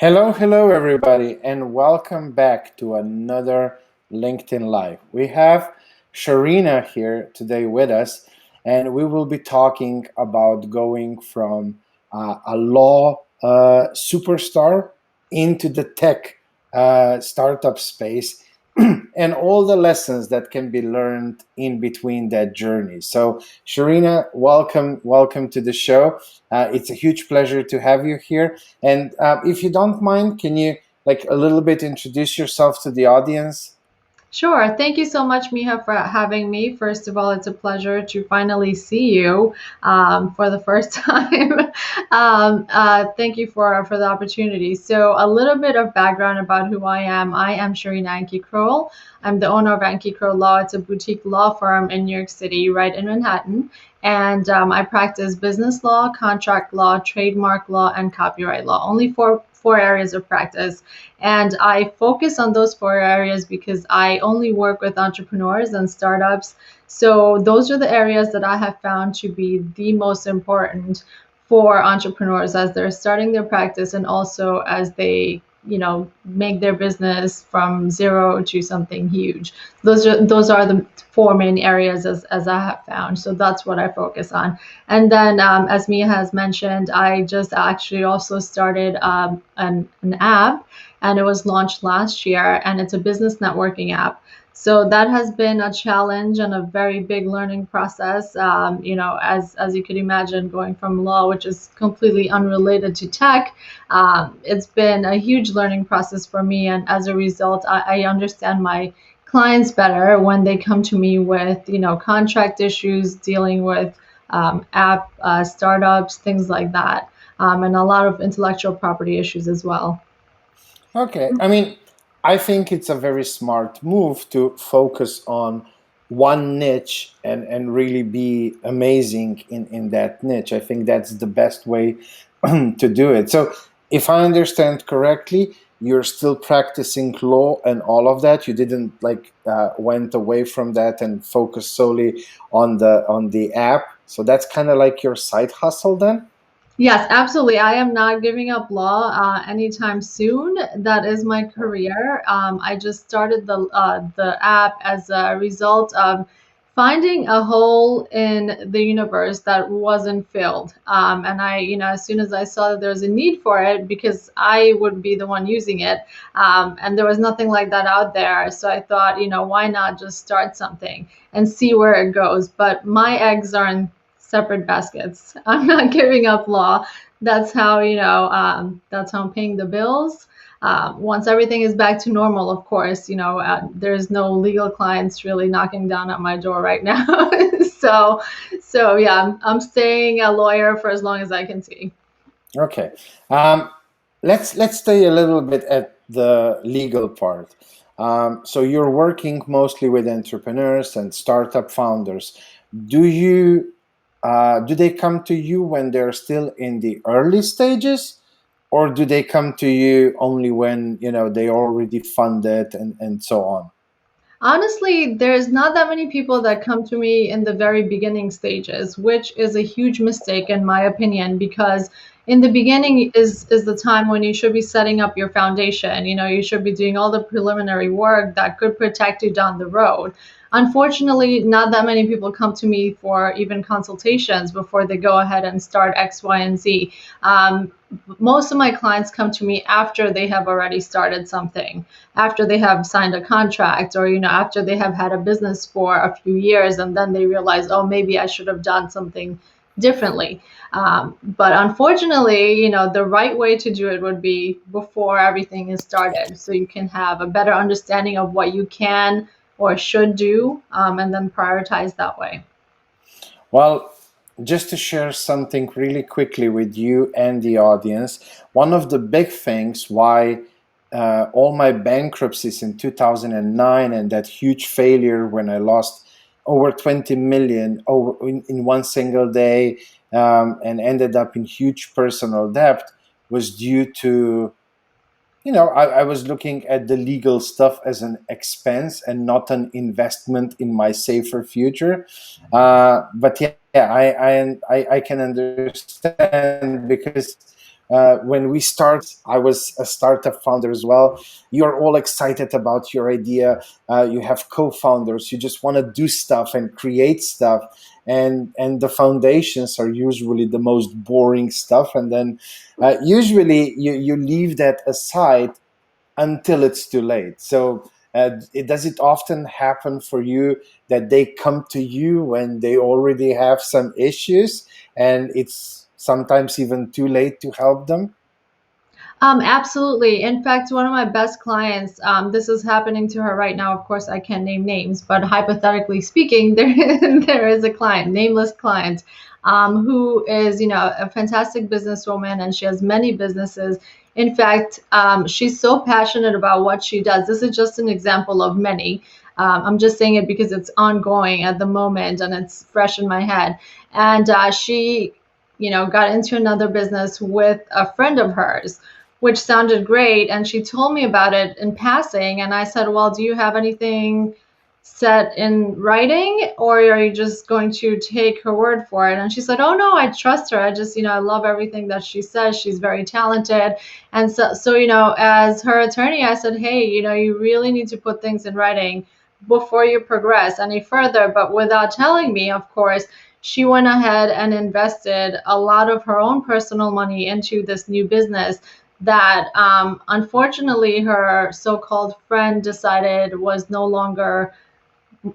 Hello, everybody, and welcome back to another LinkedIn Live. We have Shahrina here today with us, and we will be talking about going from a law superstar into the tech startup space and all the lessons that can be learned in between that journey. So, Shahrina, welcome to the show. It's a huge pleasure to have you here. And if you don't mind, can you like a little bit introduce yourself to the audience? Sure. Thank you so much, Miha, for having me. First of all, it's a pleasure to finally see you for the first time. Thank you for the opportunity. So, a little bit of background about who I am. I am Shahrina Ankhi-Krol. I'm the owner of Ankhi-Krol Law. It's a boutique law firm in New York City, right in Manhattan. And I practice business law, contract law, trademark law, and copyright law. Only four areas of practice. And I focus on those four areas because I only work with entrepreneurs and startups. So those are the areas that I have found to be the most important for entrepreneurs as they're starting their practice and also as they make their business from zero to something huge. Those are the four main areas as I have found. So that's what I focus on. And then, as Mia has mentioned, I just actually also started an app, and it was launched last year, and it's a business networking app. So that has been a challenge and a very big learning process. As you could imagine, going from law, which is completely unrelated to tech, it's been a huge learning process for me. And as a result, I understand my clients better when they come to me with contract issues, dealing with app startups, things like that, and a lot of intellectual property issues as well. Okay, I mean, I think it's a very smart move to focus on one niche and really be amazing in that niche. I think that's the best way to do it. So, if I understand correctly, you're still practicing law and all of that. You didn't like went away from that and focus solely on the app. So that's kind of like your side hustle then. Yes, absolutely. I am not giving up law anytime soon. That is my career. I just started the app as a result of finding a hole in the universe that wasn't filled. And as soon as I saw that there was a need for it, because I would be the one using it, and there was nothing like that out there. So I thought, why not just start something and see where it goes? But my eggs are in separate baskets. I'm not giving up law. That's how I'm paying the bills. Once everything is back to normal, of course, there's no legal clients really knocking down at my door right now. so, so yeah, I'm staying a lawyer for as long as I can see. Okay. Um, let's stay a little bit at the legal part. So you're working mostly with entrepreneurs and startup founders. Do they come to you when they're still in the early stages, or do they come to you only when they already funded and so on? Honestly, there's not that many people that come to me in the very beginning stages, which is a huge mistake in my opinion, because in the beginning is the time when you should be setting up your foundation. You should be doing all the preliminary work that could protect you down the road. Unfortunately, not that many people come to me for even consultations before they go ahead and start X, Y, and Z. Most of my clients come to me after they have already started something, after they have signed a contract, or after they have had a business for a few years, and then they realize, oh, maybe I should have done something differently. But unfortunately, the right way to do it would be before everything is started, so you can have a better understanding of what you can or should do, and then prioritize that way. Well, just to share something really quickly with you and the audience, one of the big things why all my bankruptcies in 2009 and that huge failure when I lost over 20 million in one single day, and ended up in huge personal debt was due to I was looking at the legal stuff as an expense and not an investment in my safer future. But yeah, I can understand because When we start, I was a startup founder as well. You're all excited about your idea. You have co-founders. You just want to do stuff and create stuff, and the foundations are usually the most boring stuff. And then usually you leave that aside until it's too late. So does it often happen for you that they come to you when they already have some issues, and it's sometimes even too late to help them? Absolutely. In fact, one of my best clients, this is happening to her right now. Of course, I can't name names, but hypothetically speaking, there is a client, nameless client, who is, a fantastic businesswoman, and she has many businesses. In fact, she's so passionate about what she does. This is just an example of many. I'm just saying it because it's ongoing at the moment and it's fresh in my head. And she, got into another business with a friend of hers, which sounded great. And she told me about it in passing. And I said, well, do you have anything set in writing, or are you just going to take her word for it? And she said, oh, no, I trust her. I just, I love everything that she says. She's very talented. And so, as her attorney, I said, hey, you really need to put things in writing before you progress any further. But without telling me, of course, she went ahead and invested a lot of her own personal money into this new business that unfortunately her so-called friend decided was no longer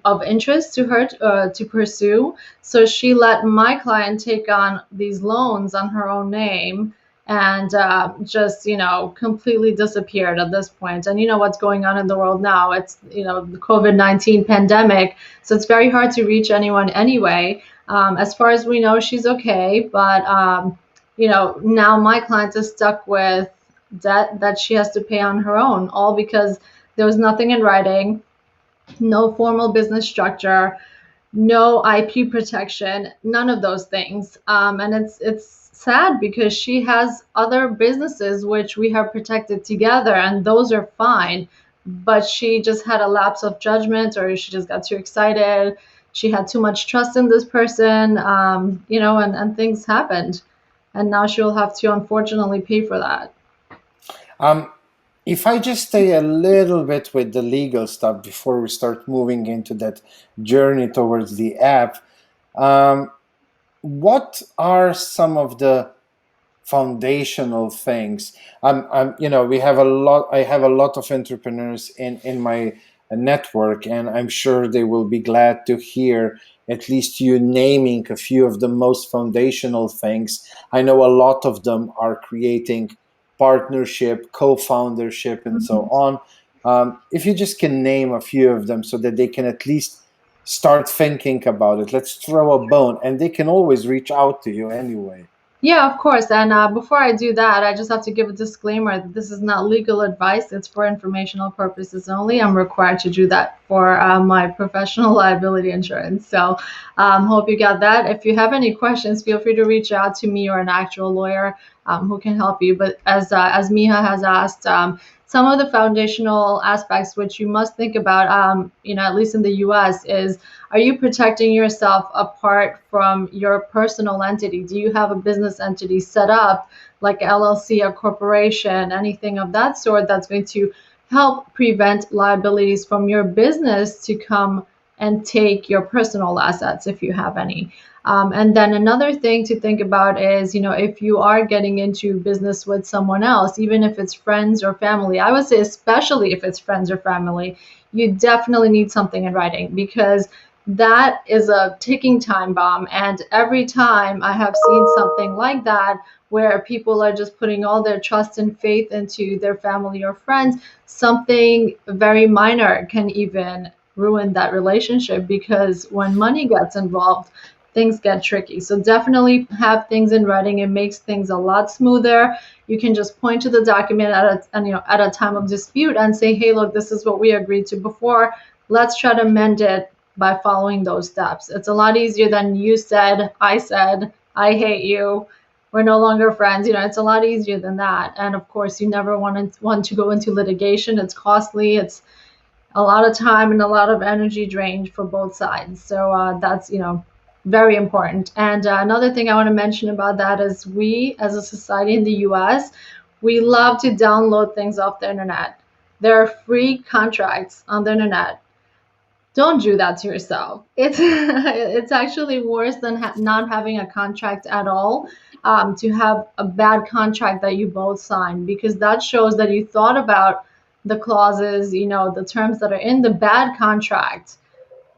of interest to her to pursue. So she let my client take on these loans on her own name, and just completely disappeared at this point. And you know what's going on in the world now, it's the COVID-19 pandemic, so it's very hard to reach anyone anyway. As far as we know, she's okay, but now my client is stuck with debt that she has to pay on her own, all because there was nothing in writing, no formal business structure, no IP protection, none of those things. And it's sad because she has other businesses which we have protected together, and those are fine. But she just had a lapse of judgment, or she just got too excited. She had too much trust in this person, and things happened. And now she will have to unfortunately pay for that. Um, if I just stay a little bit with the legal stuff before we start moving into that journey towards the app, um, what are some of the foundational things? We have a lot. I have a lot of entrepreneurs in my network, and I'm sure they will be glad to hear at least you naming a few of the most foundational things. I know a lot of them are creating partnership, co-foundership, and so Mhm. on. If you just can name a few of them so that they can at least start thinking about it. Let's throw a bone, and they can always reach out to you anyway. Yeah, of course. And before I do that, I just have to give a disclaimer that this is not legal advice. It's for informational purposes only. I'm required to do that for my professional liability insurance. So hope you got that. If you have any questions, feel free to reach out to me or an actual lawyer who can help you. But as Miha has asked, some of the foundational aspects which you must think about, at least in the US, is, are you protecting yourself apart from your personal entity? Do you have a business entity set up, like LLC, a corporation, anything of that sort that's going to help prevent liabilities from your business to come and take your personal assets if you have any? And then another thing to think about is, if you are getting into business with someone else, even if it's friends or family, I would say especially if it's friends or family, you definitely need something in writing, because that is a ticking time bomb. And every time I have seen something like that, where people are just putting all their trust and faith into their family or friends, something very minor can even ruin that relationship, because when money gets involved, things get tricky. So definitely have things in writing. It makes things a lot smoother. You can just point to the document at a time of dispute and say, hey, look, this is what we agreed to before. Let's try to mend it by following those steps. It's a lot easier than you said, I hate you, we're no longer friends. It's a lot easier than that. And of course, you never want to go into litigation. It's costly. It's a lot of time and a lot of energy drained for both sides. So that's. Very important. And another thing I want to mention about that is we, as a society in the US, we love to download things off the internet. There are free contracts on the internet. Don't do that to yourself. It's it's actually worse than not having a contract at all. To have a bad contract that you both sign, because that shows that you thought about the clauses, the terms that are in the bad contract,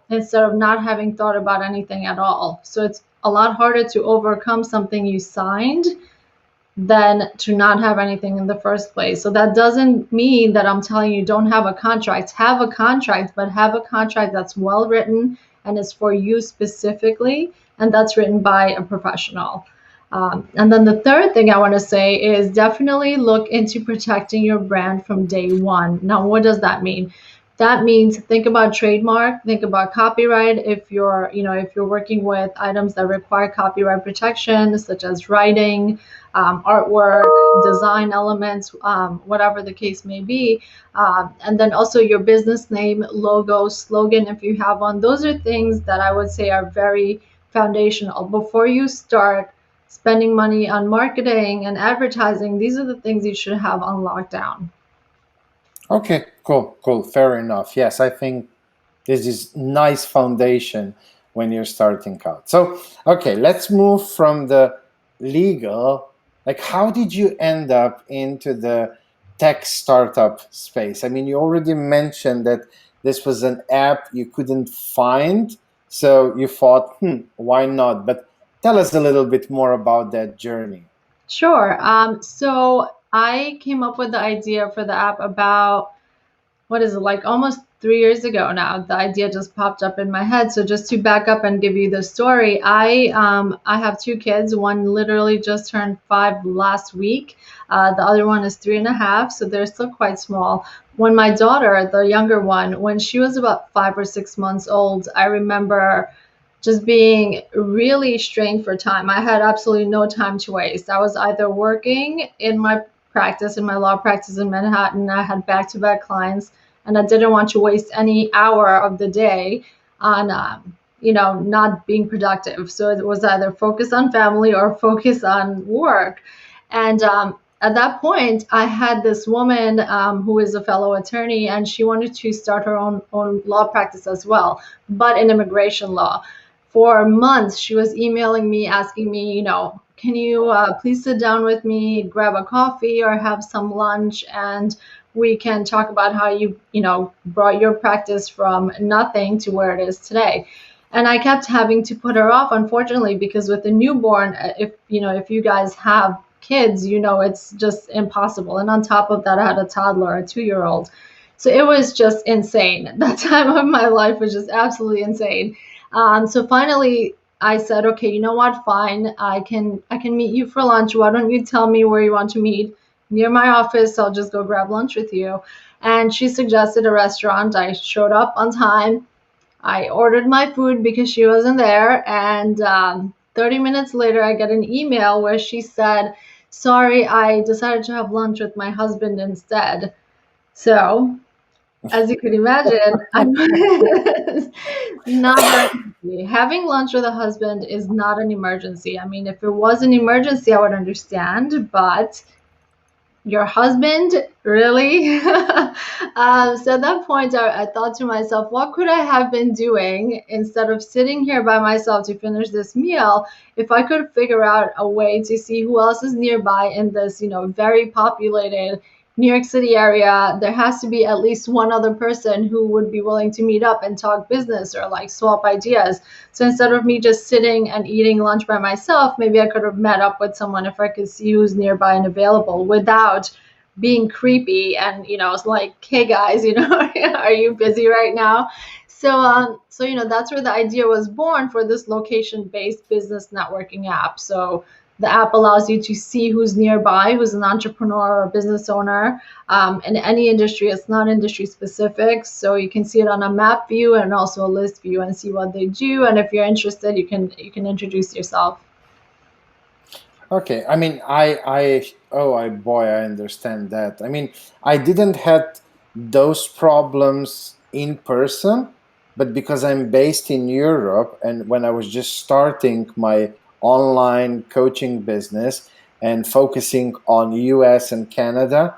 instead of not having thought about anything at all. So it's a lot harder to overcome something you signed than to not have anything in the first place. So that doesn't mean that I'm telling you don't have a contract. Have a contract, but have a contract that's well written and is for you specifically, and that's written by a professional. And then the third thing I want to say is definitely look into protecting your brand from day one. Now, what does that mean? That means think about trademark, think about copyright. If you're working with items that require copyright protection, such as writing, artwork, design elements, whatever the case may be. And then also your business name, logo, slogan, if you have one. Those are things that I would say are very foundational. Before you start spending money on marketing and advertising, these are the things you should have on lockdown. Okay, cool, cool. Fair enough. Yes, I think this is nice foundation when you're starting out. So, okay, let's move from the legal. Like, how did you end up into the tech startup space? I mean, you already mentioned that this was an app you couldn't find, so you thought, why not? But tell us a little bit more about that journey. Sure. So I came up with the idea for the app about, what is it, like almost 3 years ago now. The idea just popped up in my head. So just to back up and give you the story, I have two kids. One literally just turned 5 last week. The other one is 3.5, so they're still quite small. When my daughter, the younger one, when she was about 5 or 6 months old, I remember just being really strained for time. I had absolutely no time to waste. I was either working in my practice, in my law practice in Manhattan. I had back-to-back clients, and I didn't want to waste any hour of the day on, not being productive. So it was either focus on family or focus on work. And at that point, I had this woman who is a fellow attorney, and she wanted to start her own law practice as well, but in immigration law. For months, she was emailing me, asking me, can you please sit down with me, grab a coffee or have some lunch, and we can talk about how you brought your practice from nothing to where it is today. And I kept having to put her off, unfortunately, because with a newborn, if you guys have kids, it's just impossible. And on top of that, I had a toddler, a 2-year old. So it was just insane. That time of my life was just absolutely insane. So finally, I said, okay, you know what? Fine, I can meet you for lunch. Why don't you tell me where you want to meet? Near my office. I'll just go grab lunch with you. And she suggested a restaurant. I showed up on time. I ordered my food because she wasn't there. And 30 minutes later, I get an email where she said, sorry, I decided to have lunch with my husband instead. So, as you could imagine, I'm not an emergency. Having lunch with a husband is not an emergency. I mean, if it was an emergency, I would understand, but your husband, really? So at that point, I thought to myself, what could I have been doing instead of sitting here by myself to finish this meal? If I could figure out a way to see who else is nearby in this, very populated New York City area, there has to be at least one other person who would be willing to meet up and talk business or like swap ideas. So instead of me just sitting and eating lunch by myself, maybe I could have met up with someone if I could see who's nearby and available without being creepy and it's like, hey guys, are you busy right now? So that's where the idea was born for this location-based business networking app. So the app allows you to see who's nearby, who's an entrepreneur or business owner in any industry. It's not industry specific, so you can see it on a map view and also a list view and see what they do. And if you're interested, you can introduce yourself. Okay, I mean, boy, I understand that. I mean, I didn't had those problems in person, but because I'm based in Europe, and when I was just starting my online coaching business and focusing on US and Canada,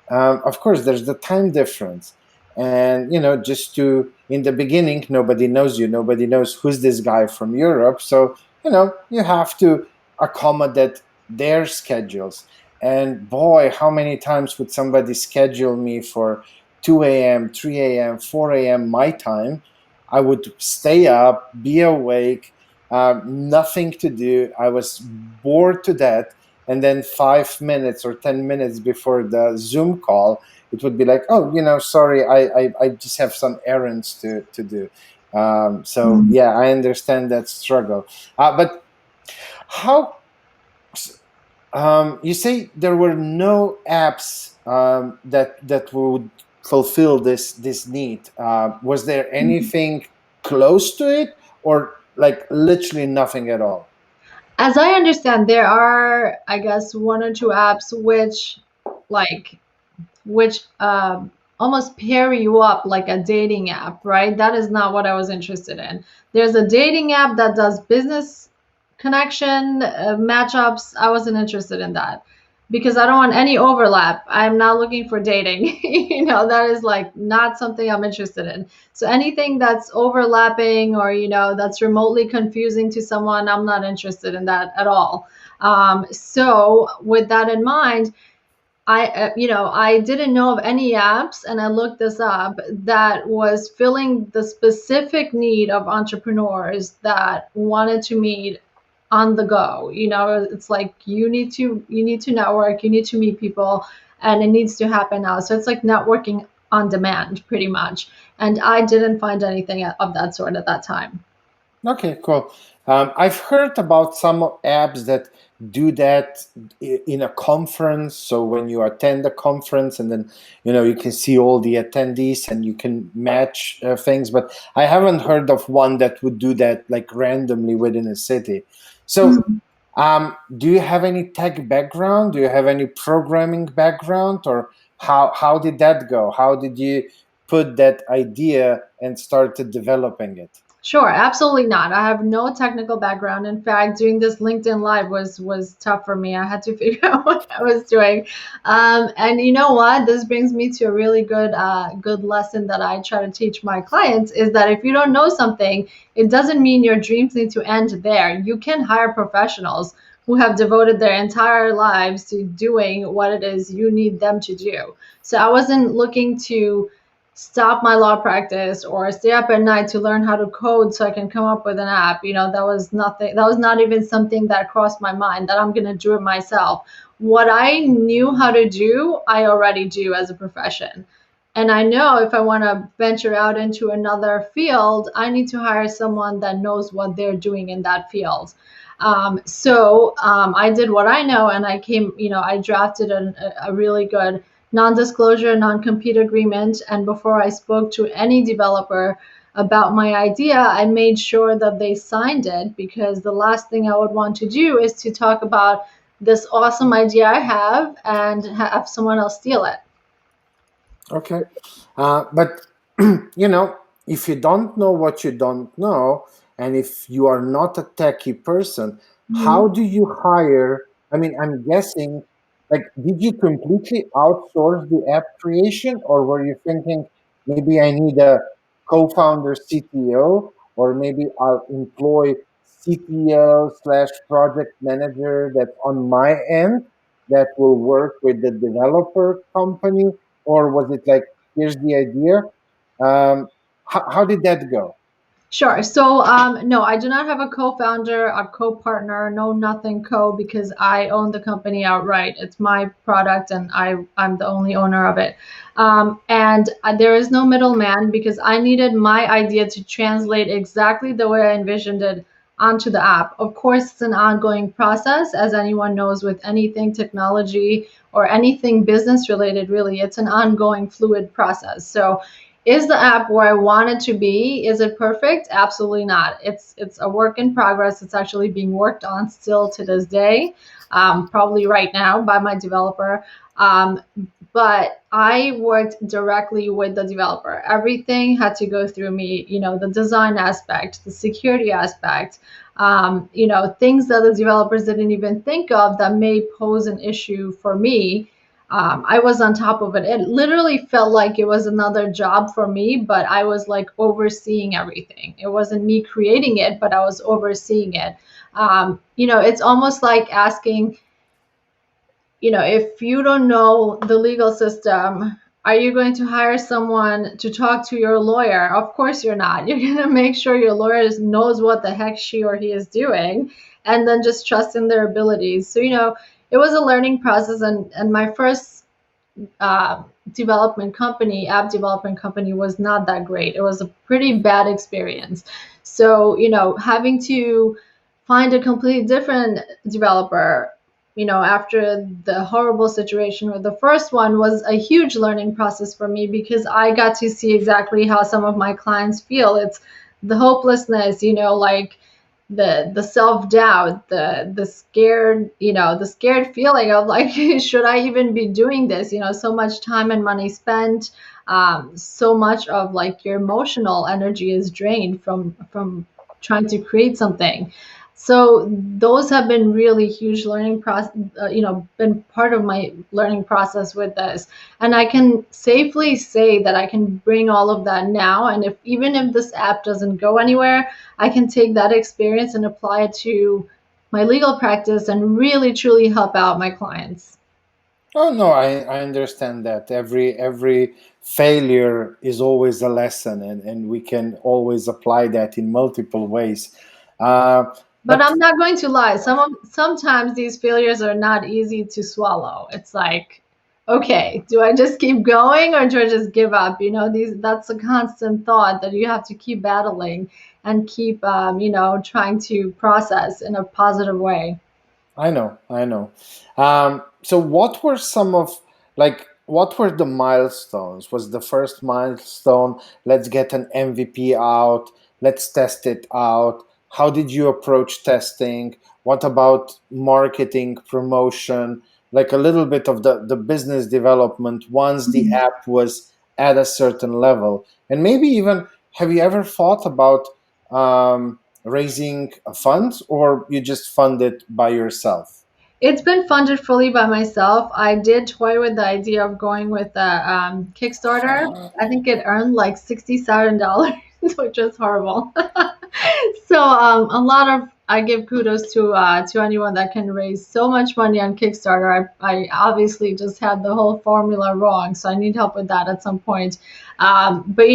of course, there's the time difference. And, just to, in the beginning, nobody knows you, nobody knows who's this guy from Europe. So, you have to accommodate their schedules. And boy, how many times would somebody schedule me for 2 a.m., 3 a.m., 4 a.m. my time? I would stay up, be awake, nothing to do. I was bored to death. And then 5 minutes or 10 minutes before the Zoom call, it would be like, oh, sorry, I just have some errands to do. So, yeah, I understand that struggle. But how you say there were no apps that would fulfill this need. Was there anything close to it, or like literally nothing at all? As I understand, there are, I guess, one or two apps like, which almost pair you up like a dating app, right? That is not what I was interested in. There's a dating app that does business connection matchups. I wasn't interested in that because I don't want any overlap. I'm not looking for dating. That is like not something I'm interested in. So anything that's overlapping or, that's remotely confusing to someone, I'm not interested in that at all. So with that in mind, I didn't know of any apps, and I looked this up that was filling the specific need of entrepreneurs that wanted to meet on the go. It's like you need to network, you need to meet people, and it needs to happen now. So it's like networking on demand, pretty much. And I didn't find anything of that sort at that time. Okay, cool. I've heard about some apps that do that in a conference. So when you attend a conference, and then you can see all the attendees and you can match things. But I haven't heard of one that would do that like randomly within a city. So, do you have any tech background? Do you have any programming background, or how did that go? How did you put that idea and started developing it? Sure, absolutely not. I have no technical background. In fact, doing this LinkedIn Live was tough for me. I had to figure out what I was doing. And you know what? This brings me to a really good lesson that I try to teach my clients is that if you don't know something, it doesn't mean your dreams need to end there. You can hire professionals who have devoted their entire lives to doing what it is you need them to do. So I wasn't looking to stop my law practice or stay up at night to learn how to code so I can come up with an app. That was nothing. That was not even something that crossed my mind that I'm going to do it myself. What I knew how to do, I already do as a profession. And I know if I want to venture out into another field, I need to hire someone that knows what they're doing in that field. So I did what I know, and I drafted a really good non-disclosure, non-compete agreement. And before I spoke to any developer about my idea, I made sure that they signed it, because the last thing I would want to do is to talk about this awesome idea I have and have someone else steal it. Okay. But, you know, if you don't know what you don't know, and if you are not a techie person, how do you hire? I mean, I'm guessing, like, did you completely outsource the app creation, or were you thinking maybe I need a co founder CTO, or maybe I'll employ CTO slash project manager that's on my end that will work with the developer company? Or was it like, here's the idea? How did that go? Sure. So, no, I do not have a co-founder, a co-partner, no nothing co, because I own the company outright. It's my product, and I'm the only owner of it. And there is no middleman, because I needed my idea to translate exactly the way I envisioned it onto the app. Of course, it's an ongoing process, as anyone knows with anything technology or anything business related. Really, it's an ongoing, fluid process. So Is the app where I want it to be? Is it perfect? Absolutely not. It's a work in progress. It's actually being worked on still to this day, probably right now by my developer. Um, but I worked directly with the developer. Everything had to go through me. The design aspect, the security aspect, things that the developers didn't even think of that may pose an issue for me. I was on top of it. It literally felt like it was another job for me, but I was like overseeing everything. It wasn't me creating it, but I was overseeing it. It's almost like asking, if you don't know the legal system, are you going to hire someone to talk to your lawyer? Of course you're not. You're going to make sure your lawyer knows what the heck she or he is doing, and then just trust in their abilities. So, it was a learning process, and my first uh, app development company was not that great. It was a pretty bad experience. So, having to find a completely different developer, after the horrible situation with the first one was a huge learning process for me because I got to see exactly how some of my clients feel. It's the hopelessness, like the self-doubt, the scared feeling of like should I even be doing this, so much time and money spent, so much of like your emotional energy is drained from trying to create something. So those have been really huge learning process, been part of my learning process with this. And I can safely say that I can bring all of that now, and if even if this app doesn't go anywhere, I can take that experience and apply it to my legal practice and really truly help out my clients. Oh no, I understand that every failure is always a lesson, and we can always apply that in multiple ways. Uh, But but I'm not going to lie. Sometimes these failures are not easy to swallow. It's like, okay, do I just keep going or do I just give up? That's a constant thought that you have to keep battling and keep trying to process in a positive way. I know, I know. So, what were some of what were the milestones? Was the first milestone, let's get an MVP out, let's test it out? How did you approach testing? What about marketing, promotion? Like a little bit of the business development once the app was at a certain level. And maybe even, have you ever thought about raising funds, or you just fund it by yourself? It's been funded fully by myself. I did toy with the idea of going with a Kickstarter. I think it earned like $67, which is horrible. So a lot of I give kudos to anyone that can raise so much money on Kickstarter. I obviously just had the whole formula wrong, so I need help with that at some point. But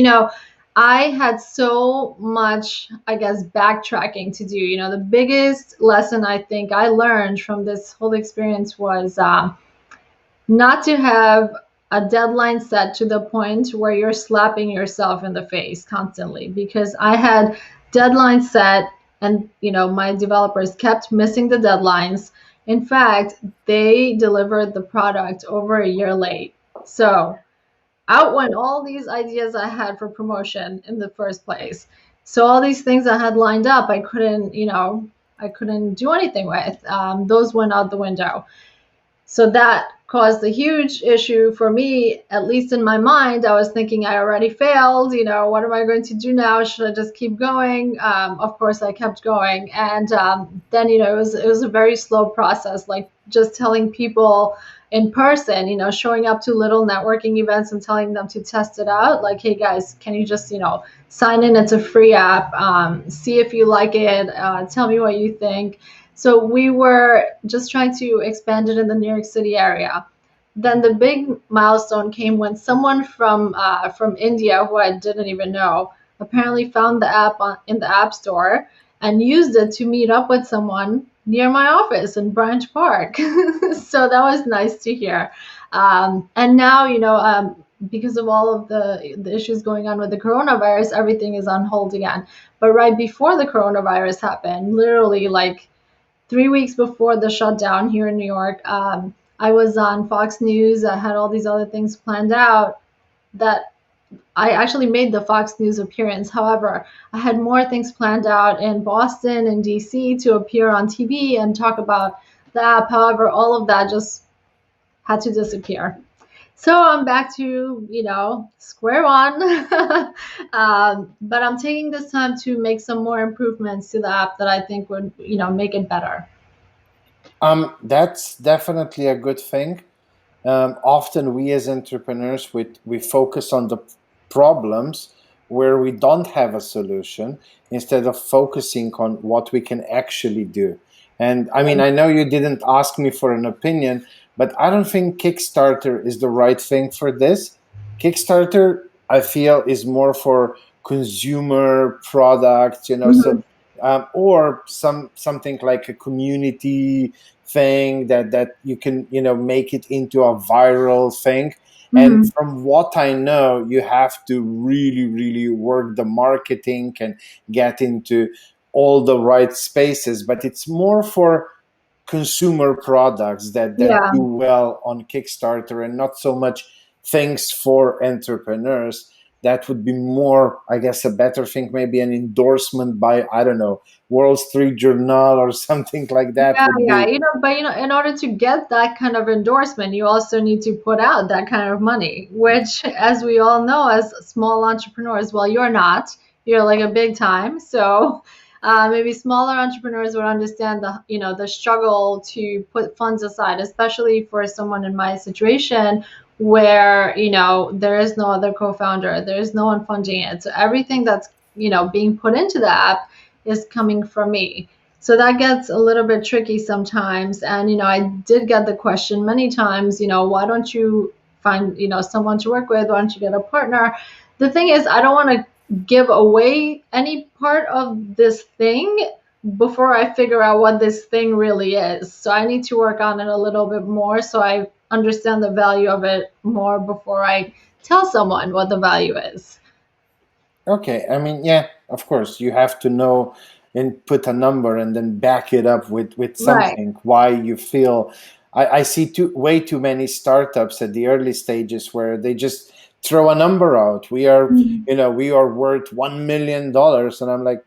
I had so much, I guess, backtracking to do. The biggest lesson I think I learned from this whole experience was not to have a deadline set to the point where you're slapping yourself in the face constantly. Because I had deadlines set, and my developers kept missing the deadlines. In fact, they delivered the product over a year late. So out went all these ideas I had for promotion in the first place. So all these things I had lined up, I couldn't do anything with. Those went out the window. So that caused a huge issue for me, at least in my mind. I was thinking I already failed. What am I going to do now? Should I just keep going? Of course, I kept going, and then it was a very slow process, like just telling people in person, showing up to little networking events and telling them to test it out. Like, hey guys, can you just sign in? It's a free app. See if you like it. Tell me what you think. So we were just trying to expand it in the New York City area. Then the big milestone came when someone from India, who I didn't even know, apparently found the app in the App Store and used it to meet up with someone near my office in Branch Park. So that was nice to hear. And now, because of all of the issues going on with the coronavirus, everything is on hold again. But right before the coronavirus happened, literally like 3 weeks before the shutdown here in New York, I was on Fox News. I had all these other things planned out that I actually made the Fox News appearance. However, I had more things planned out in Boston and DC to appear on TV and talk about the app. However, all of that just had to disappear. So I'm back to, square one. But I'm taking this time to make some more improvements to the app that I think would, make it better. That's definitely a good thing. Often we as entrepreneurs we focus on the problems where we don't have a solution instead of focusing on what we can actually do. And I mean, I know you didn't ask me for an opinion, but I don't think Kickstarter is the right thing for this. Kickstarter, I feel, is more for consumer products, Mhm. or something like a community thing that you can make it into a viral thing. And Mhm. from what I know, you have to really really work the marketing and get into all the right spaces, but it's more for consumer products that Yeah. do well on Kickstarter and not so much things for entrepreneurs. That would be more, I guess, a better thing, maybe an endorsement by, I don't know, Wall Street Journal or something like that Yeah, would yeah, be. but in order to get that kind of endorsement, you also need to put out that kind of money, which, as we all know, as small entrepreneurs, well, you're not. You're like a big time, so maybe smaller entrepreneurs would understand the struggle to put funds aside, especially for someone in my situation where there is no other co-founder, there is no one funding it, so everything that's being put into the app is coming from me. So that gets a little bit tricky sometimes. And, I did get the question many times, why don't you find, someone to work with? Why don't you get a partner? The thing is, I don't want to give away any part of this thing before I figure out what this thing really is. So I need to work on it a little bit more so I understand the value of it more before I tell someone what the value is. Okay, I mean, yeah, of course, you have to know and put a number and then back it up with Right. something. Why you feel? I see way too many startups at the early stages where they just throw a number out. Mhm. We are worth $1 million, and I'm like,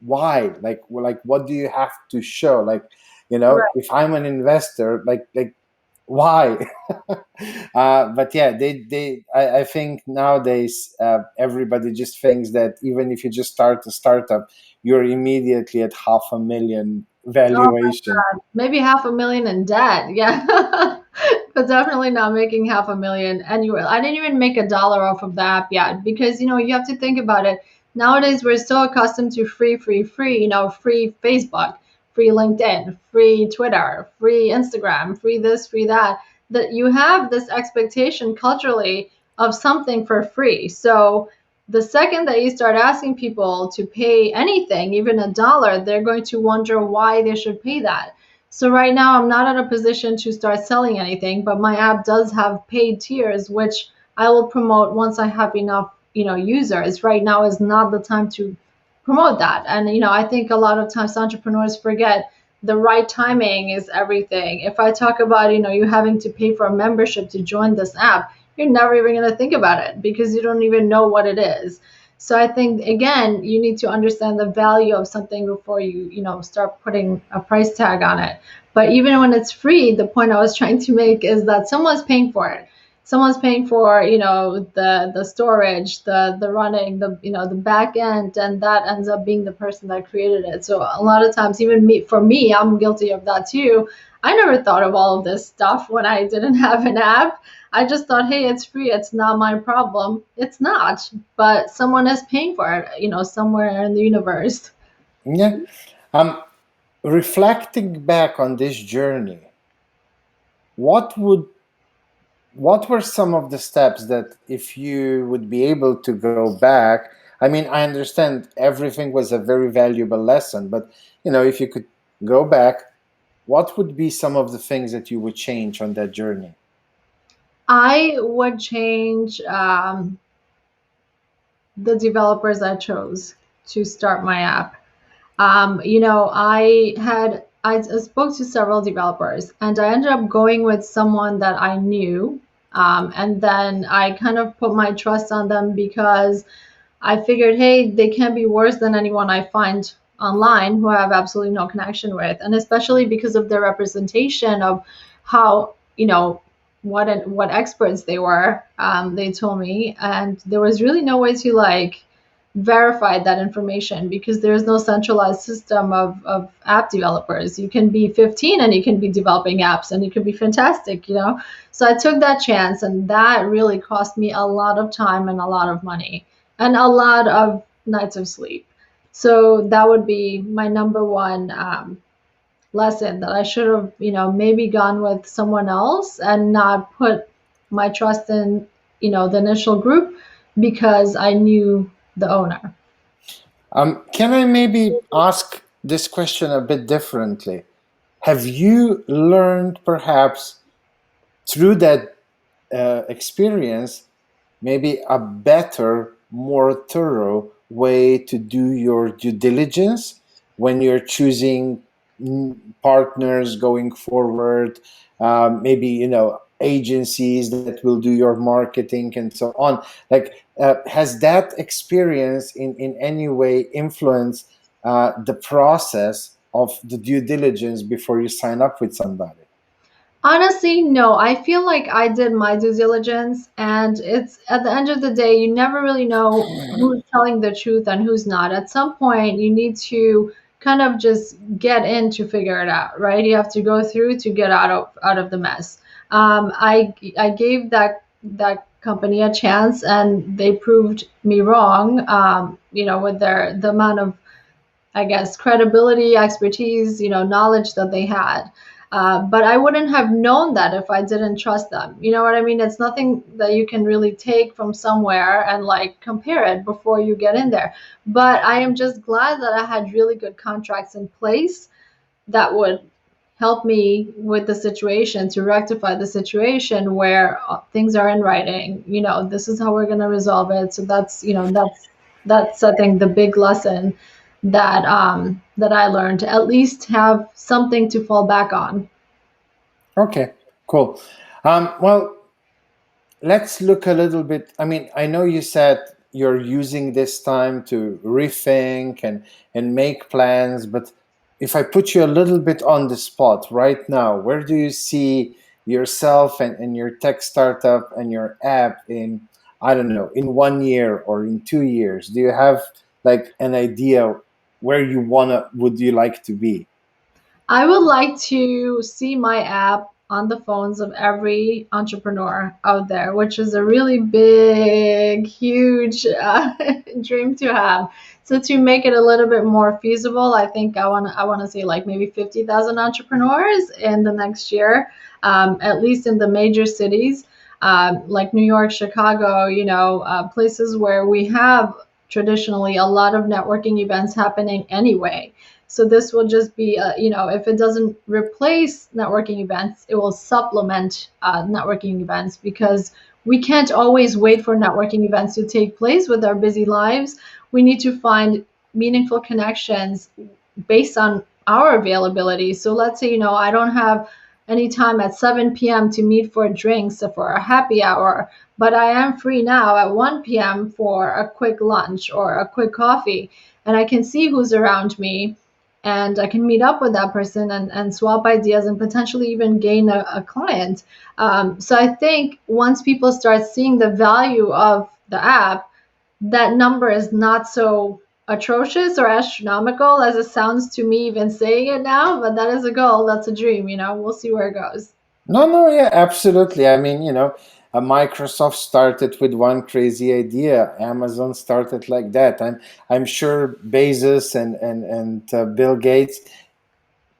why? Like, what do you have to show? Like, Right. if I'm an investor, like why? But yeah, I think nowadays everybody just thinks that even if you just start a startup, you're immediately at 500,000 Oh, valuation. maybe 500,000 in debt. Yeah. But definitely not making 500,000 annual. I didn't even make $1 off of the app yet because you have to think about it. Nowadays we're so accustomed to free, free, free, free Facebook, free LinkedIn, free Twitter, free Instagram, free this, free that, that you have this expectation culturally of something for free. So the second that you start asking people to pay anything, even $1, they're going to wonder why they should pay that. So right now, I'm not in a position to start selling anything, but my app does have paid tiers, which I will promote once I have enough, users. Right now is not the time to promote that. And I think a lot of times entrepreneurs forget the right timing is everything. If I talk about, you having to pay for a membership to join this app, you're never even going to think about it because you don't even know what it is. So I think again, you need to understand the value of something before you start putting a price tag on it. But even when it's free, the point I was trying to make is that someone's paying for it. Someone's paying for the storage, the running, the back end, and that ends up being the person that created it. So a lot of times, even for me, I'm guilty of that too. I never thought of all of this stuff when I didn't have an app. I just thought, hey, it's free. It's not my problem. It's not, but someone is paying for it, somewhere in the universe. Yeah. Um, Reflecting back on this journey, what would what were some of the steps that if you would be able to go back? I mean, I understand everything was a very valuable lesson, but if you could go back, what would be some of the things that you would change on that journey? I would change the developers I chose to start my app. I spoke to several developers, and I ended up going with someone that I knew. And then I kind of put my trust on them because I figured, hey, they can't be worse than anyone I find online who I have absolutely no connection with, and especially because of their representation of how, what experts they were. They told me, and there was really no way to like verify that information because there's no centralized system of app developers. You can be 15 and you can be developing apps and it could be fantastic. So I took that chance, and that really cost me a lot of time and a lot of money and a lot of nights of sleep. So that would be my number one lesson, that I should have, maybe gone with someone else and not put my trust in, the initial group because I knew the owner. Can I maybe ask this question a bit differently? Have you learned perhaps through that experience maybe a better, more thorough way to do your due diligence when you're choosing partners going forward, maybe agencies that will do your marketing and so on. Like, has that experience in any way influenced the process of the due diligence before you sign up with somebody? Honestly, no. I feel like I did my due diligence, and it's at the end of the day, you never really know who's telling the truth and who's not. At some point, you need to kind of just get in to figure it out, right? You have to go through to get out of the mess. I gave that company a chance, and they proved me wrong. With the amount of, I guess, credibility, expertise, knowledge that they had. But I wouldn't have known that if I didn't trust them. You know what I mean? It's nothing that you can really take from somewhere and like compare it before you get in there. But I am just glad that I had really good contracts in place that would help me with the situation, to rectify the situation where things are in writing. This is how we're going to resolve it. So that's I think the big lesson that I learned, to at least have something to fall back on. Okay, cool. Well, let's look a little bit. I mean, I know you said you're using this time to rethink and make plans, but if I put you a little bit on the spot right now, where do you see yourself and your tech startup and your app in, I don't know, in 1 year or in 2 years? Do you have like an idea where would you like to be? I would like to see my app on the phones of every entrepreneur out there, which is a really big, huge dream to have. So to make it a little bit more feasible, I think I want to see like maybe 50,000 entrepreneurs in the next year, at least in the major cities, like New York, Chicago. Places where we have traditionally a lot of networking events happening anyway. So this will just be, if it doesn't replace networking events, it will supplement networking events, because we can't always wait for networking events to take place with our busy lives. We need to find meaningful connections based on our availability. So let's say, I don't have any time at 7 p.m. to meet for drinks or for a happy hour, but I am free now at 1 p.m. for a quick lunch or a quick coffee, and I can see who's around me, and I can meet up with that person and swap ideas and potentially even gain a client. So I think once people start seeing the value of the app, that number is not so atrocious or astronomical as it sounds to me even saying it now. But that is a goal. That's a dream. We'll see where it goes. No, no, yeah, absolutely. I mean, Microsoft started with one crazy idea. Amazon started like that. I'm sure Bezos and Bill Gates,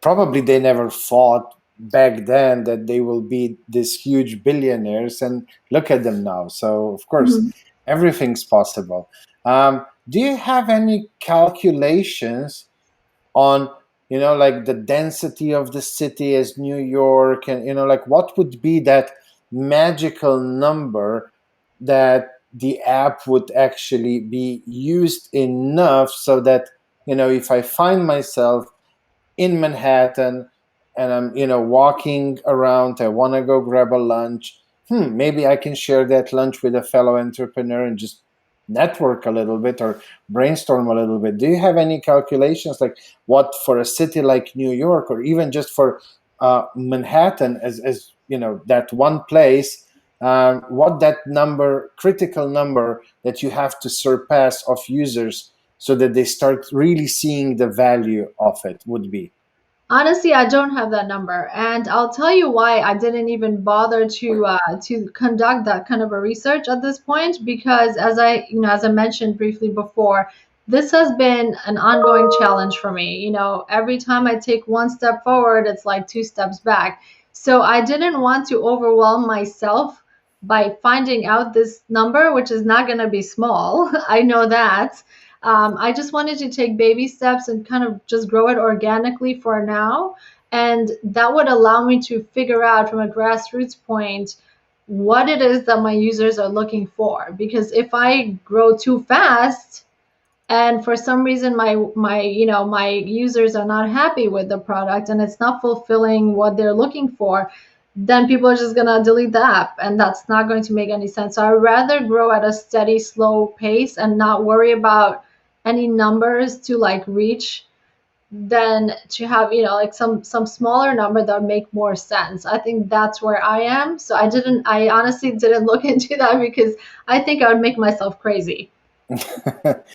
probably they never thought back then that they will be these huge billionaires, and look at them now. So of course, Mhm. everything's possible. Do you have any calculations on like the density of the city as New York, and like what would be that magical number that the app would actually be used enough so that if I find myself in Manhattan and I'm walking around, I want to go grab a lunch, maybe I can share that lunch with a fellow entrepreneur and just network a little bit or brainstorm a little bit. Do you have any calculations, like what for a city like New York, or even just for Manhattan, as that one place, what that number, critical number, that you have to surpass of users so that they start really seeing the value of it would be? Honestly, I don't have that number, and I'll tell you why I didn't even bother to conduct that kind of a research at this point. Because as I mentioned briefly before, this has been an ongoing challenge for me. Every time I take one step forward, it's like two steps back. So I didn't want to overwhelm myself by finding out this number, which is not going to be small. I know that. I just wanted to take baby steps and kind of just grow it organically for now. And that would allow me to figure out from a grassroots point what it is that my users are looking for. Because if I grow too fast, and for some reason my users are not happy with the product and it's not fulfilling what they're looking for, then people are just going to delete the app, and that's not going to make any sense. So I'd rather grow at a steady, slow pace and not worry about any numbers to like reach than to have like some smaller number that would make more sense. I think that's where I am. So I honestly didn't look into that because I think I would make myself crazy.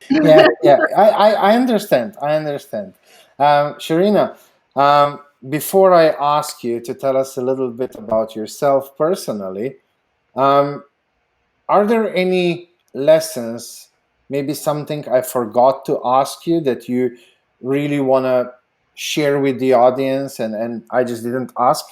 Yeah, I understand. I understand. Sharina, before I ask you to tell us a little bit about yourself personally, um, are there any lessons, maybe something I forgot to ask you that you really want to share with the audience and I just didn't ask?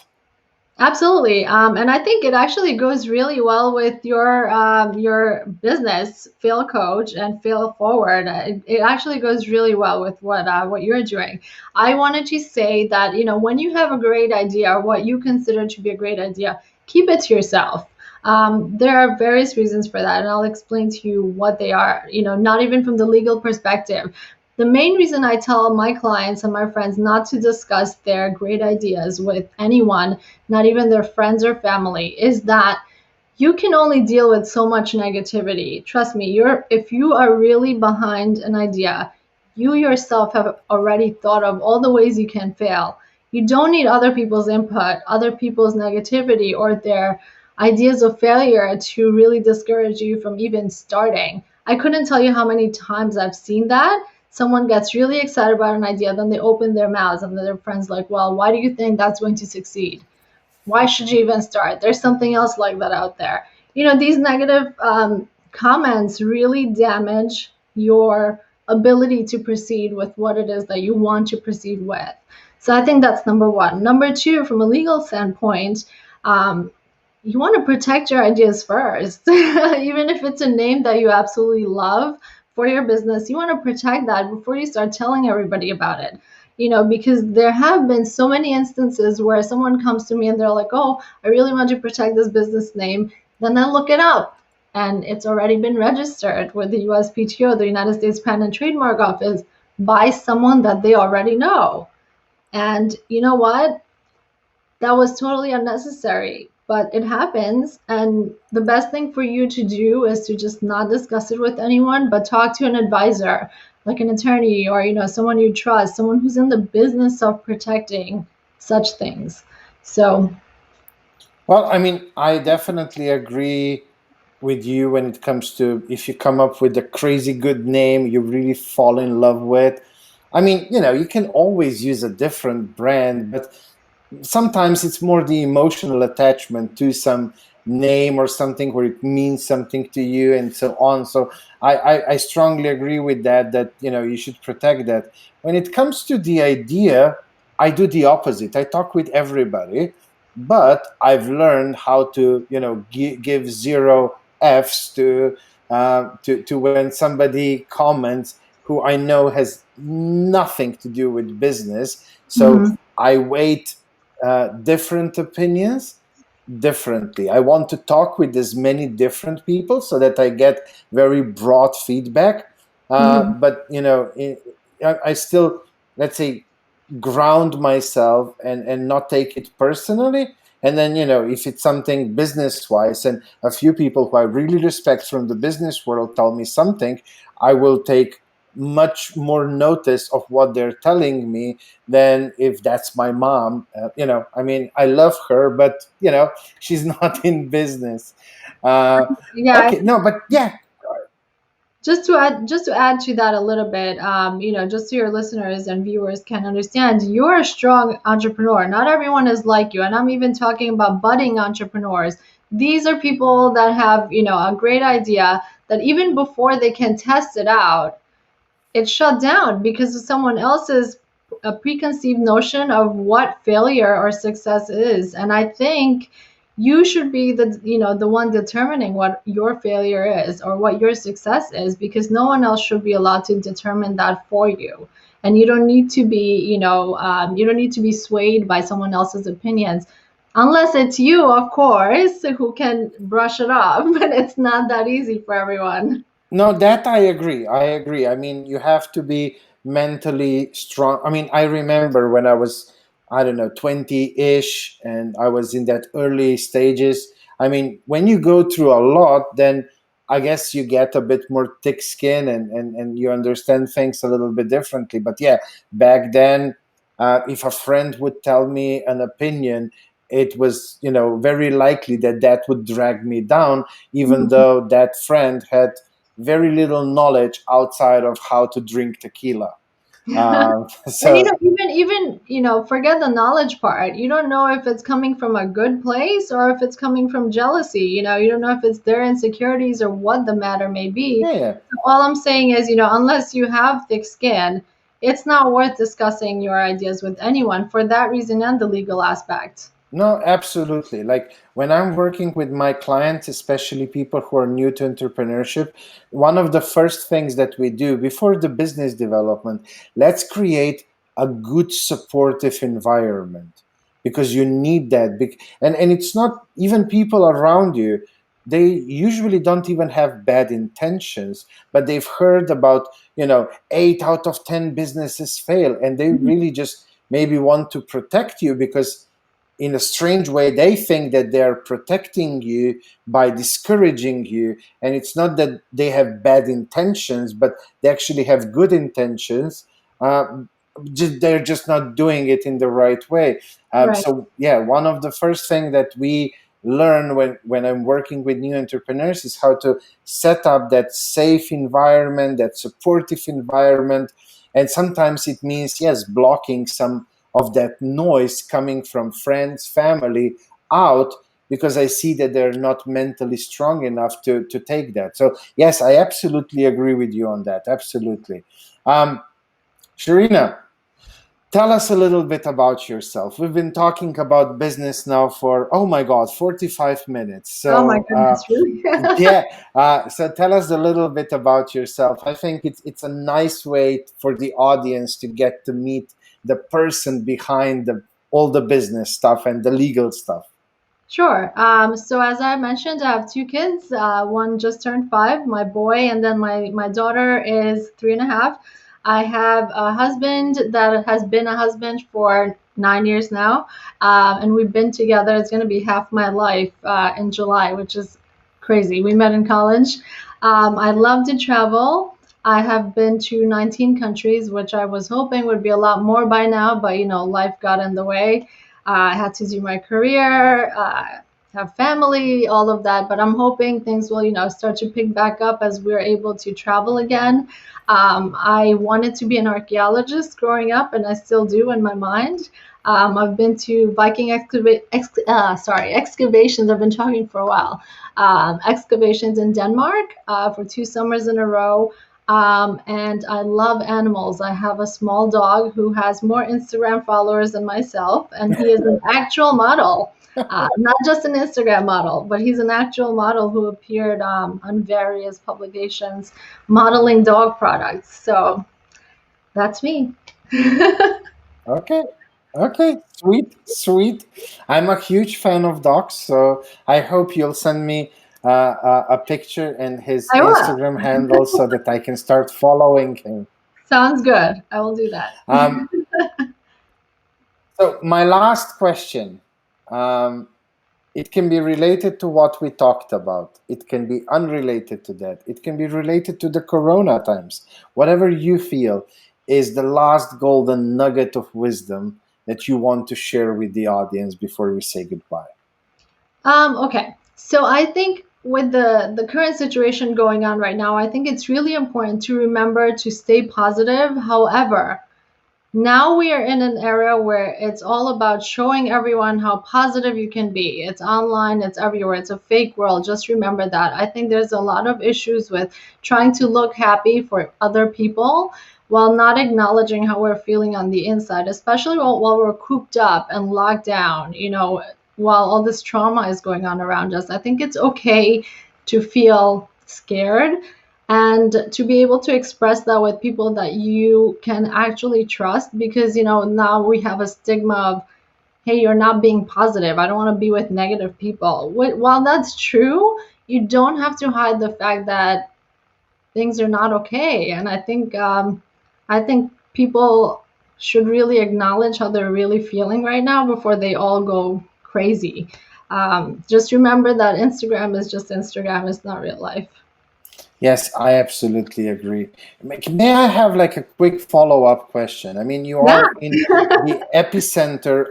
Absolutely. And I think it actually goes really well with your business, Fail Coach and Fail Forward. It actually goes really well with what you're doing. I wanted to say that, when you have a great idea or what you consider to be a great idea, keep it to yourself. There are various reasons for that, and I'll explain to you what they are, not even from the legal perspective. The main reason I tell my clients and my friends not to discuss their great ideas with anyone, not even their friends or family, is that you can only deal with so much negativity. Trust me, if you are really behind an idea, you yourself have already thought of all the ways you can fail. You don't need other people's input, other people's negativity, or their ideas of failure to really discourage you from even starting. I couldn't tell you how many times I've seen that. Someone gets really excited about an idea, then they open their mouths, and their friends like, well, why do you think that's going to succeed? Why should you even start? There's something else like that out there. These negative comments really damage your ability to proceed with what it is that you want to proceed with. So I think that's number one. Number two, from a legal standpoint, um, you want to protect your ideas first. Even if it's a name that you absolutely love for your business, you want to protect that before you start telling everybody about it. Because there have been so many instances where someone comes to me and they're like, oh, I really want to protect this business name. Then I look it up and it's already been registered with the USPTO, the United States Patent and Trademark Office, by someone that they already know. And you know what? That was totally unnecessary, but it happens. And the best thing for you to do is to just not discuss it with anyone, but talk to an advisor, like an attorney or, someone you trust, someone who's in the business of protecting such things. So, Well, I mean, I definitely agree with you when it comes to if you come up with a crazy good name you really fall in love with. I mean, you can always use a different brand, but sometimes it's more the emotional attachment to some name or something where it means something to you and so on. So I strongly agree with that you should protect that. When it comes to the idea, I do the opposite. I talk with everybody, but I've learned how to give zero f's to when somebody comments who I know has nothing to do with business. So mhm, I wait different opinions differently. I want to talk with as many different people so that I get very broad feedback. mhm, But I still, let's say, ground myself and not take it personally. And then, if it's something business wise, and a few people who I really respect from the business world tell me something, I will take much more notice of what they're telling me than if that's my mom. I mean, I love her, but she's not in business. uh, Yeah, okay, no, but yeah. just to add to that a little bit, just so your listeners and viewers can understand, you're a strong entrepreneur. Not everyone is like you, and I'm even talking about budding entrepreneurs. These are people that have, a great idea that even before they can test it out, it's shut down because of someone else's a preconceived notion of what failure or success is. And I think you should be the one determining what your failure is or what your success is, because no one else should be allowed to determine that for you. And you don't need to be you don't need to be swayed by someone else's opinions, unless it's you, of course, who can brush it off. But it's not that easy for everyone. No, that I agree. I agree. I mean, you have to be mentally strong. I mean, I remember when I was, I don't know, 20-ish, and I was in that early stages. I mean, when you go through a lot, then I guess you get a bit more thick skin, and you understand things a little bit differently. But yeah, back then, if a friend would tell me an opinion, it was, very likely that that would drag me down, even though that friend had very little knowledge outside of how to drink tequila. And So even forget the knowledge part. You don't know if it's coming from a good place or if it's coming from jealousy. You don't know if it's their insecurities or what the matter may be. yeah, yeah. So all I'm saying is, unless you have thick skin, it's not worth discussing your ideas with anyone for that reason and the legal aspect. No, absolutely. Like when I'm working with my clients, especially people who are new to entrepreneurship, one of the first things that we do before the business development, let's create a good supportive environment, because you need that. And it's not even people around you. They usually don't even have bad intentions, but they've heard about, 8 out of 10 businesses fail, and they really just maybe want to protect you, because in a strange way they think that they're protecting you by discouraging you. And it's not that they have bad intentions, but they actually have good intentions. uh, they're just not doing it in the right way. Right. So yeah, one of the first thing that we learn when I'm working with new entrepreneurs is how to set up that safe environment, that supportive environment. And sometimes it means, yes, blocking some of that noise coming from friends, family out, because I see that they're not mentally strong enough to take that. So yes, I absolutely agree with you on that. Absolutely. Shahrina, tell us a little bit about yourself. We've been talking about business now for, oh my God, 45 minutes. Oh my So goodness, really? yeah, so tell us a little bit about yourself. I think it's a nice way for the audience to get to meet the person behind all the business stuff and the legal stuff. Sure. So as I mentioned, I have two kids. One just turned 5, my boy, and then my daughter is 3.5. I have a husband that has been a husband for 9 years now, and we've been together. It's going to be half my life in July, which is crazy. We met in college. I love to travel. I have been to 19 countries, which I was hoping would be a lot more by now, but life got in the way. I had to do my career, have family, all of that. But I'm hoping things will, start to pick back up as we're able to travel again. I wanted to be an archaeologist growing up, and I still do in my mind. I've been to Viking excavations. I've been talking for a while. Excavations in Denmark for 2 summers in a row. And I love animals. I have a small dog who has more Instagram followers than myself, and he is an actual model, not just an Instagram model, but he's an actual model who appeared on various publications modeling dog products. So that's me. Okay. Okay. Sweet. Sweet. I'm a huge fan of dogs, so I hope you'll send me a picture and his I will. Instagram handle so that I can start following him. Sounds good. I will do that. Um, so my last question. It can be related to what we talked about. It can be unrelated to that. It can be related to the corona times. Whatever you feel is the last golden nugget of wisdom that you want to share with the audience before we say goodbye. Okay. So I think with the current situation going on right now, I think it's really important to remember to stay positive. However, now we are in an era where it's all about showing everyone how positive you can be. It's online, it's everywhere, it's a fake world. Just remember that. I think there's a lot of issues with trying to look happy for other people while not acknowledging how we're feeling on the inside, especially while we're cooped up and locked down, while all this trauma is going on around us. I think it's okay to feel scared and to be able to express that with people that you can actually trust, because now we have a stigma of, hey, you're not being positive, I don't want to be with negative people. While that's true, you don't have to hide the fact that things are not okay. And I think people should really acknowledge how they're really feeling right now before they all go crazy. Just remember that Instagram is just Instagram, it's not real life. Yes, I absolutely agree. May I have like a quick follow-up question? I mean, you Yeah. are in the epicenter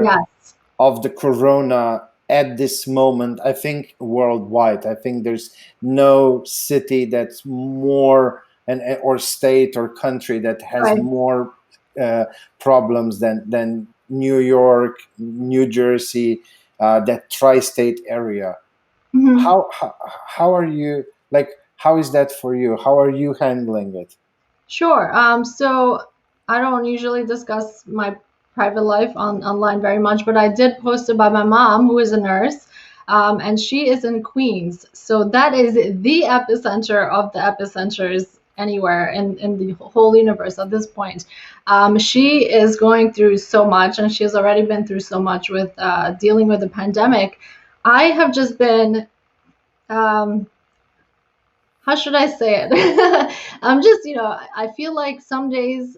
Yes. of the corona at this moment. I think worldwide. I think there's no city that's more and or state or country that has Right. more uh, problems than New York, New Jersey, that tri-state area. Mhm. How are you, like, how is that for you? How are you handling it? Sure. So I don't usually discuss my private life online very much, but I did post about my mom, who is a nurse, and she is in Queens. So that is the epicenter of the epicenters anywhere in the whole universe at this point. She is going through so much, and she has already been through so much with dealing with the pandemic. I have just been um, how should I say it? I'm just, I feel like some days,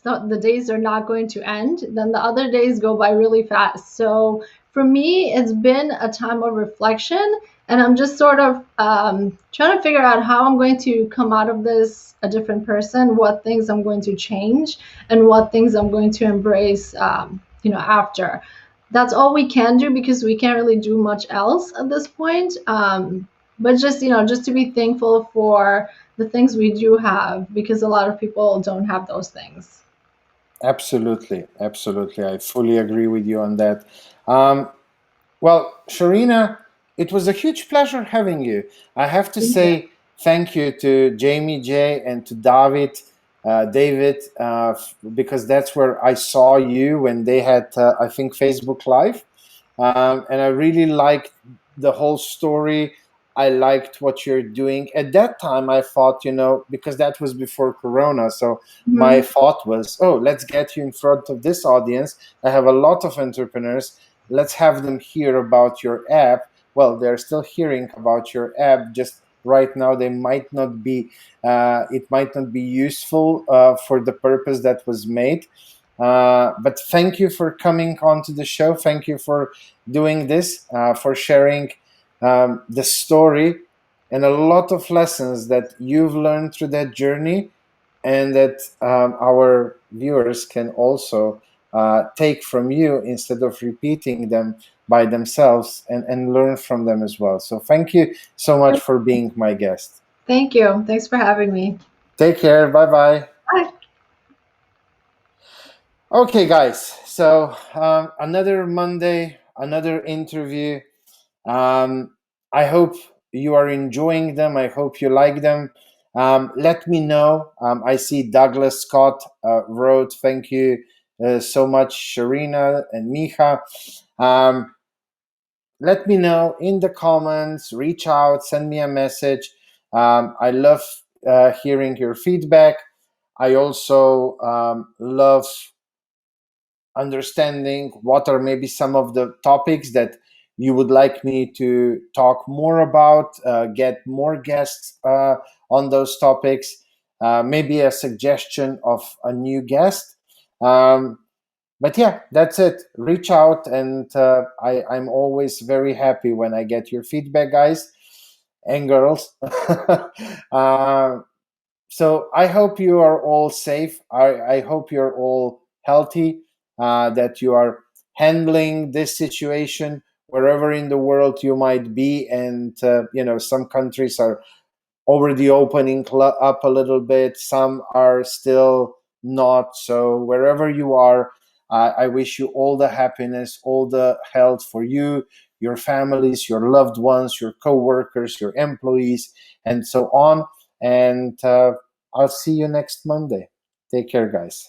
the days are not going to end, then the other days go by really fast. So for me, it's been a time of reflection, and I'm just sort of trying to figure out how I'm going to come out of this a different person, what things I'm going to change, and what things I'm going to embrace, after. That's all we can do because we can't really do much else at this point. But just to be thankful for the things we do have, because a lot of people don't have those things. Absolutely, absolutely. I fully agree with you on that. Um, Well, Sharina, it was a huge pleasure having you. I have to Thank you. say thank you to Jamie J and to David, because that's where I saw you when they had, I think, Facebook Live. And I really liked the whole story. I liked what you're doing. At that time, I thought, because that was before Corona. So my Mhm. thought was, oh, let's get you in front of this audience. I have a lot of entrepreneurs. Let's have them hear about your app. Well, they're still hearing about your app. Just right now, they might not be. It might not be useful for the purpose that was made. But thank you for coming onto the show. Thank you for doing this, for sharing the story and a lot of lessons that you've learned through that journey, and that our viewers can also take from you instead of repeating them by themselves, and learn from them as well. So thank you so much for being my guest. Thank you. Thanks for having me. Take care. Bye bye. Bye. Okay, guys. So another Monday, another interview. I hope you are enjoying them. I hope you like them. Let me know. I see Douglas Scott wrote, thank you so much, Sharina and Miha. Um, Let me know in the comments, reach out, send me a message. I love hearing your feedback. I also love understanding what are maybe some of the topics that you would like me to talk more about, get more guests on those topics, maybe a suggestion of a new guest. Um, but yeah, that's it. Reach out, and I'm always very happy when I get your feedback, guys and girls. uh, so I hope you are all safe. I hope you're all healthy, that you are handling this situation wherever in the world you might be. And, some countries are already opening up a little bit. Some are still not. So wherever you are, I wish you all the happiness, all the health for you, your families, your loved ones, your co-workers, your employees, and so on. And I'll see you next Monday. Take care, guys.